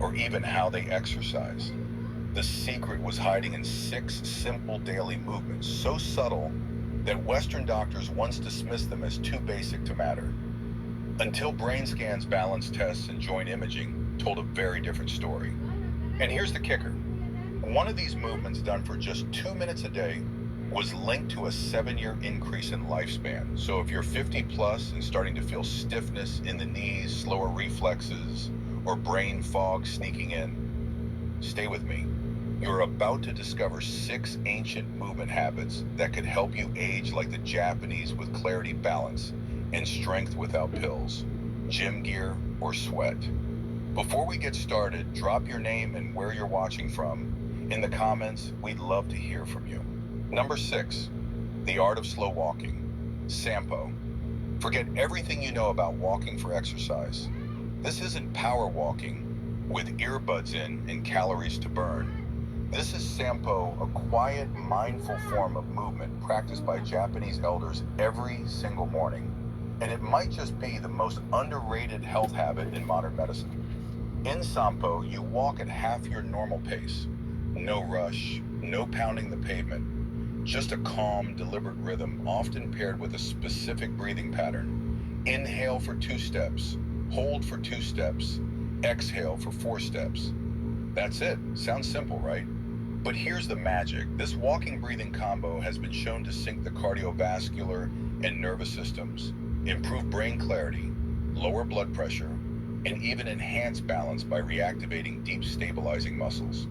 or even how they exercise. The secret was hiding in 6 simple daily movements, so subtle that Western doctors once dismissed them as too basic to matter, until brain scans, balance tests, and joint imaging told a very different story. And here's the kicker. One of these movements, done for just 2 minutes a day, was linked to a 7-year increase in lifespan. So if you're 50 plus and starting to feel stiffness in the knees, slower reflexes, or brain fog sneaking in, stay with me. You're about to discover 6 ancient movement habits that could help you age like the Japanese with clarity, balance, and strength without pills, gym gear, or sweat. Before we get started, drop your name and where you're watching from in the comments. We'd love to hear from you. Number 6, the art of slow walking, Sampo. Forget everything you know about walking for exercise. This isn't power walking with earbuds in and calories to burn. This is Sampo, a quiet, mindful form of movement practiced by Japanese elders every single morning. And it might just be the most underrated health habit in modern medicine. In Sampo, you walk at half your normal pace. No rush, no pounding the pavement. Just a calm, deliberate rhythm, often paired with a specific breathing pattern. Inhale for 2 steps, hold for 2 steps, exhale for 4 steps. That's it. Sounds simple, right? But here's the magic. This walking-breathing combo has been shown to sync the cardiovascular and nervous systems, improve brain clarity, lower blood pressure, and even enhance balance by reactivating deep stabilizing muscles.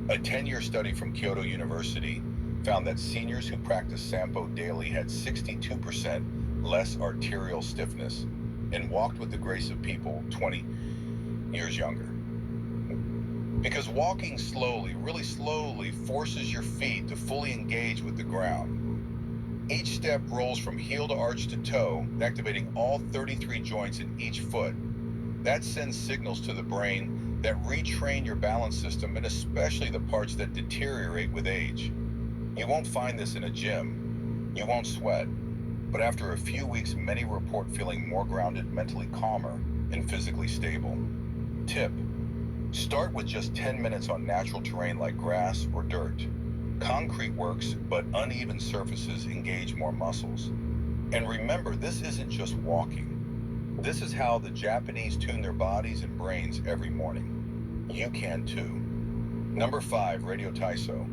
A 10-year study from Kyoto University found that seniors who practiced Sampo daily had 62% less arterial stiffness and walked with the grace of people 20 years younger. Because walking slowly, really slowly, forces your feet to fully engage with the ground. Each step rolls from heel to arch to toe, activating all 33 joints in each foot. That sends signals to the brain that retrain your balance system, and especially the parts that deteriorate with age. You won't find this in a gym. You won't sweat. But after a few weeks, many report feeling more grounded, mentally calmer, and physically stable. Tip: start with just 10 minutes on natural terrain like grass or dirt. Concrete works, but uneven surfaces engage more muscles. And remember, this isn't just walking. This is how the Japanese tune their bodies and brains every morning. You can too. Number 5, Radio Taiso,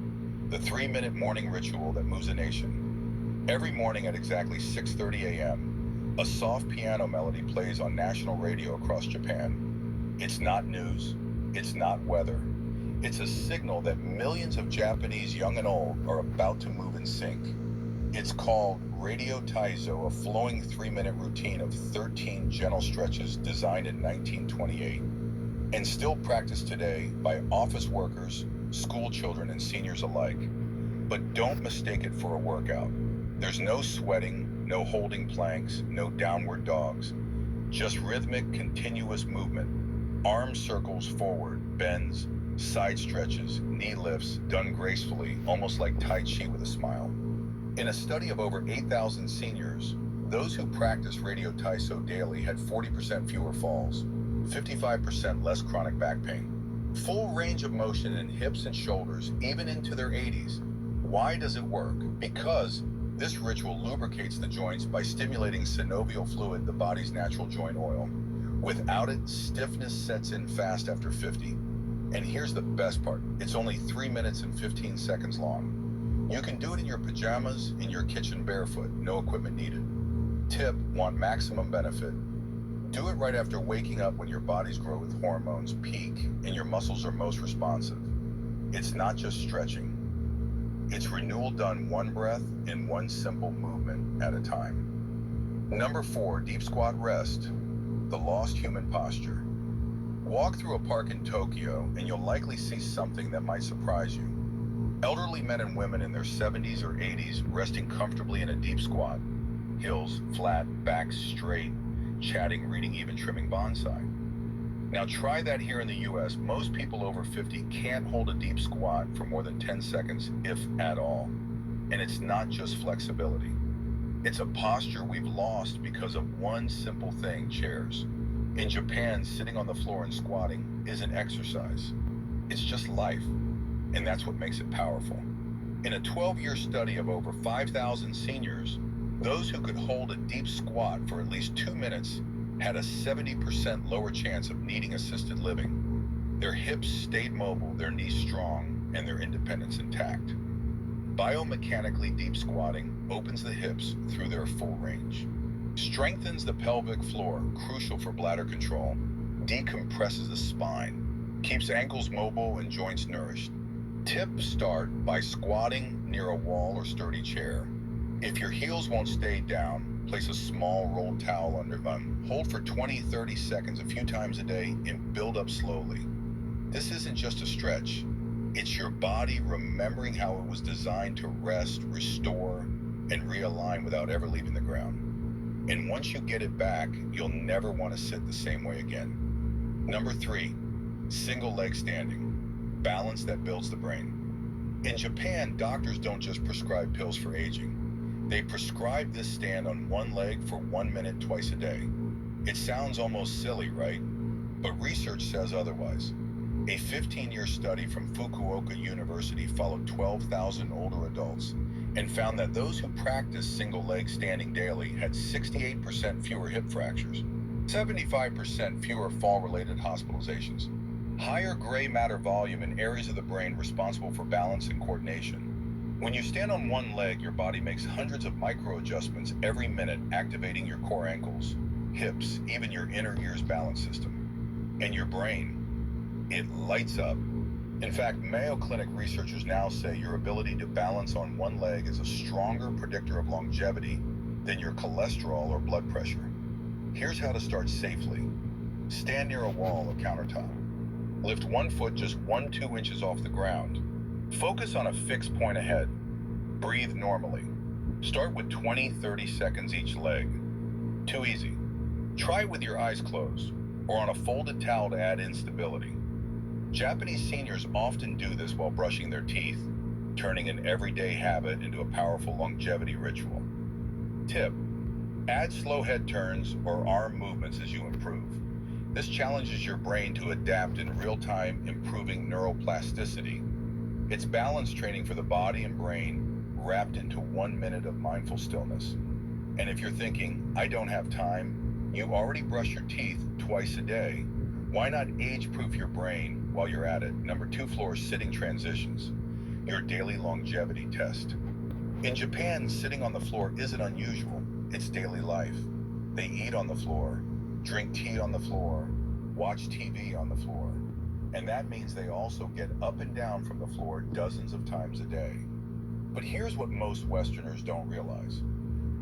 the 3-minute morning ritual that moves a nation. Every morning at exactly 6:30 a.m., a soft piano melody plays on national radio across Japan. It's not news. It's not weather. It's a signal that millions of Japanese, young and old, are about to move in sync. It's called Radio Taiso, a flowing 3-minute routine of 13 gentle stretches designed in 1928 and still practiced today by office workers, school children, and seniors alike. But don't mistake it for a workout. There's no sweating, no holding planks, no downward dogs. Just rhythmic, continuous movement. Arm circles forward, bends, side stretches, knee lifts, done gracefully, almost like Tai Chi with a smile. In a study of over 8,000 seniors, those who practiced Radio Taiso daily had 40% fewer falls, 55% less chronic back pain, full range of motion in hips and shoulders, even into their 80s. Why does it work? Because this ritual lubricates the joints by stimulating synovial fluid, the body's natural joint oil. Without it, stiffness sets in fast after 50. And here's the best part. It's only 3 minutes and 15 seconds long. You can do it in your pajamas, in your kitchen barefoot, no equipment needed. Tip: want maximum benefit? Do it right after waking up when your body's growth hormones peak and your muscles are most responsive. It's not just stretching. It's renewal done one breath in one simple movement at a time. Number 4, deep squat rest, the lost human posture. Walk through a park in Tokyo and you'll likely see something that might surprise you. Elderly men and women in their 70s or 80s resting comfortably in a deep squat. Heels flat, backs straight, chatting, reading, even trimming bonsai. Now try that here in the US. Most people over 50 can't hold a deep squat for more than 10 seconds, if at all. And it's not just flexibility. It's a posture we've lost because of one simple thing: chairs. In Japan, sitting on the floor and squatting isn't exercise. It's just life, and that's what makes it powerful. In a 12-year study of over 5,000 seniors, those who could hold a deep squat for at least 2 minutes had a 70% lower chance of needing assisted living. Their hips stayed mobile, their knees strong, and their independence intact. Biomechanically, deep squatting opens the hips through their full range, strengthens the pelvic floor, crucial for bladder control, decompresses the spine, keeps ankles mobile and joints nourished. Tip: start by squatting near a wall or sturdy chair. If your heels won't stay down, place a small rolled towel under them. Hold for 20-30 seconds a few times a day and build up slowly. This isn't just a stretch. It's your body remembering how it was designed to rest, restore, and realign without ever leaving the ground. And once you get it back, you'll never want to sit the same way again. Number 3, single leg standing. Balance that builds the brain. In Japan, doctors don't just prescribe pills for aging. They prescribe this stand on one leg for 1 minute twice a day. It sounds almost silly, right? But research says otherwise. A 15-year study from Fukuoka University followed 12,000 older adults and found that those who practiced single leg standing daily had 68% fewer hip fractures, 75% fewer fall-related hospitalizations, higher gray matter volume in areas of the brain responsible for balance and coordination. When you stand on one leg, your body makes hundreds of micro adjustments every minute, activating your core ankles, hips, even your inner ear's balance system. And your brain, it lights up. In fact, Mayo Clinic researchers now say your ability to balance on one leg is a stronger predictor of longevity than your cholesterol or blood pressure. Here's how to start safely. Stand near a wall or countertop. Lift one foot just 1-2 inches off the ground. Focus on a fixed point ahead. Breathe normally. Start with 20-30 seconds each leg. Too easy. Try it with your eyes closed or on a folded towel to add instability. Japanese seniors often do this while brushing their teeth, turning an everyday habit into a powerful longevity ritual. Tip: add slow head turns or arm movements as you improve. This challenges your brain to adapt in real time, improving neuroplasticity. It's balance training for the body and brain wrapped into 1 minute of mindful stillness. And if you're thinking, I don't have time, you already brush your teeth twice a day. Why not age-proof your brain while you're at it? Number 2 floor sitting transitions, your daily longevity test. In Japan, sitting on the floor isn't unusual. It's daily life. They eat on the floor, drink tea on the floor, watch TV on the floor. And that means they also get up and down from the floor dozens of times a day. But here's what most Westerners don't realize.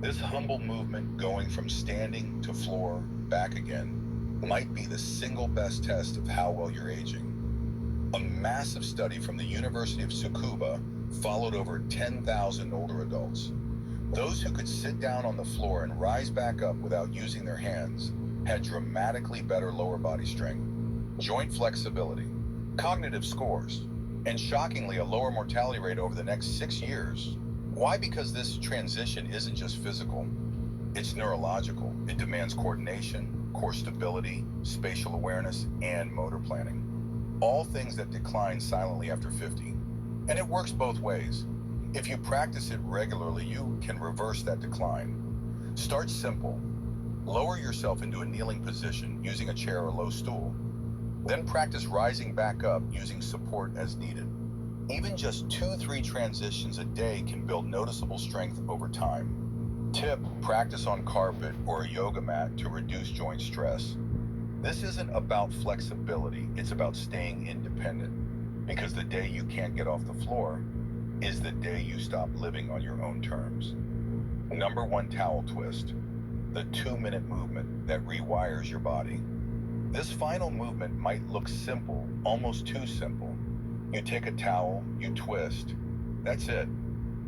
This humble movement, going from standing to floor, back again, might be the single best test of how well you're aging. A massive study from the University of Tsukuba followed over 10,000 older adults. Those who could sit down on the floor and rise back up without using their hands had dramatically better lower body strength, joint flexibility, cognitive scores, and shockingly a lower mortality rate over the next 6 years. Why? Because this transition isn't just physical, it's neurological. It demands coordination, core stability, spatial awareness, and motor planning. All things that decline silently after 50. And it works both ways. If you practice it regularly, you can reverse that decline. Start simple. Lower yourself into a kneeling position using a chair or low stool. Then practice rising back up using support as needed. Even just 2-3 transitions a day can build noticeable strength over time. Tip: practice on carpet or a yoga mat to reduce joint stress. This isn't about flexibility, it's about staying independent. Because the day you can't get off the floor is the day you stop living on your own terms. Number 1 towel twist, the 2-minute movement that rewires your body. This final movement might look simple, almost too simple. You take a towel, you twist, that's it.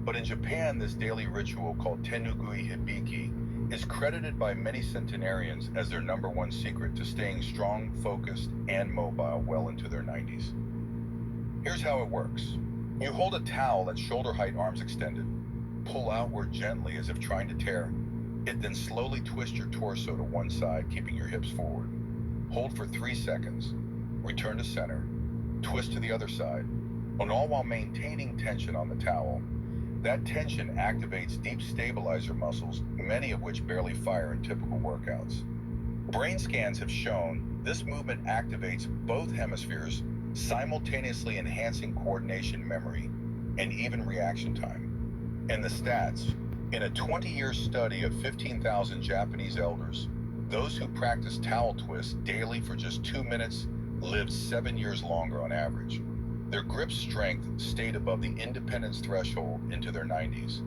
But in Japan, this daily ritual called tenugui hibiki is credited by many centenarians as their number 1 secret to staying strong, focused, and mobile well into their 90s. Here's how it works. You hold a towel at shoulder height, arms extended. Pull outward gently as if trying to tear. Then slowly twist your torso to one side, keeping your hips forward. Hold for 3 seconds, return to center, twist to the other side, and all while maintaining tension on the towel. That tension activates deep stabilizer muscles, many of which barely fire in typical workouts. Brain scans have shown this movement activates both hemispheres, simultaneously enhancing coordination, memory, and even reaction time. And the stats: in a 20-year study of 15,000 Japanese elders, those who practiced towel twists daily for just 2 minutes lived 7 years longer on average. Their grip strength stayed above the independence threshold into their 90s.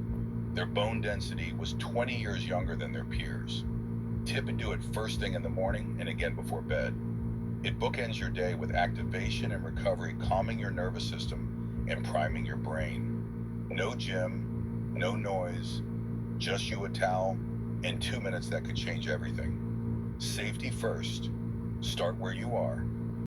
Their bone density was 20 years younger than their peers. Tip and do it first thing in the morning and again before bed. It bookends your day with activation and recovery, calming your nervous system and priming your brain. No gym, no noise, just you, a towel, and 2 minutes that could change everything. Safety first. Start where you are.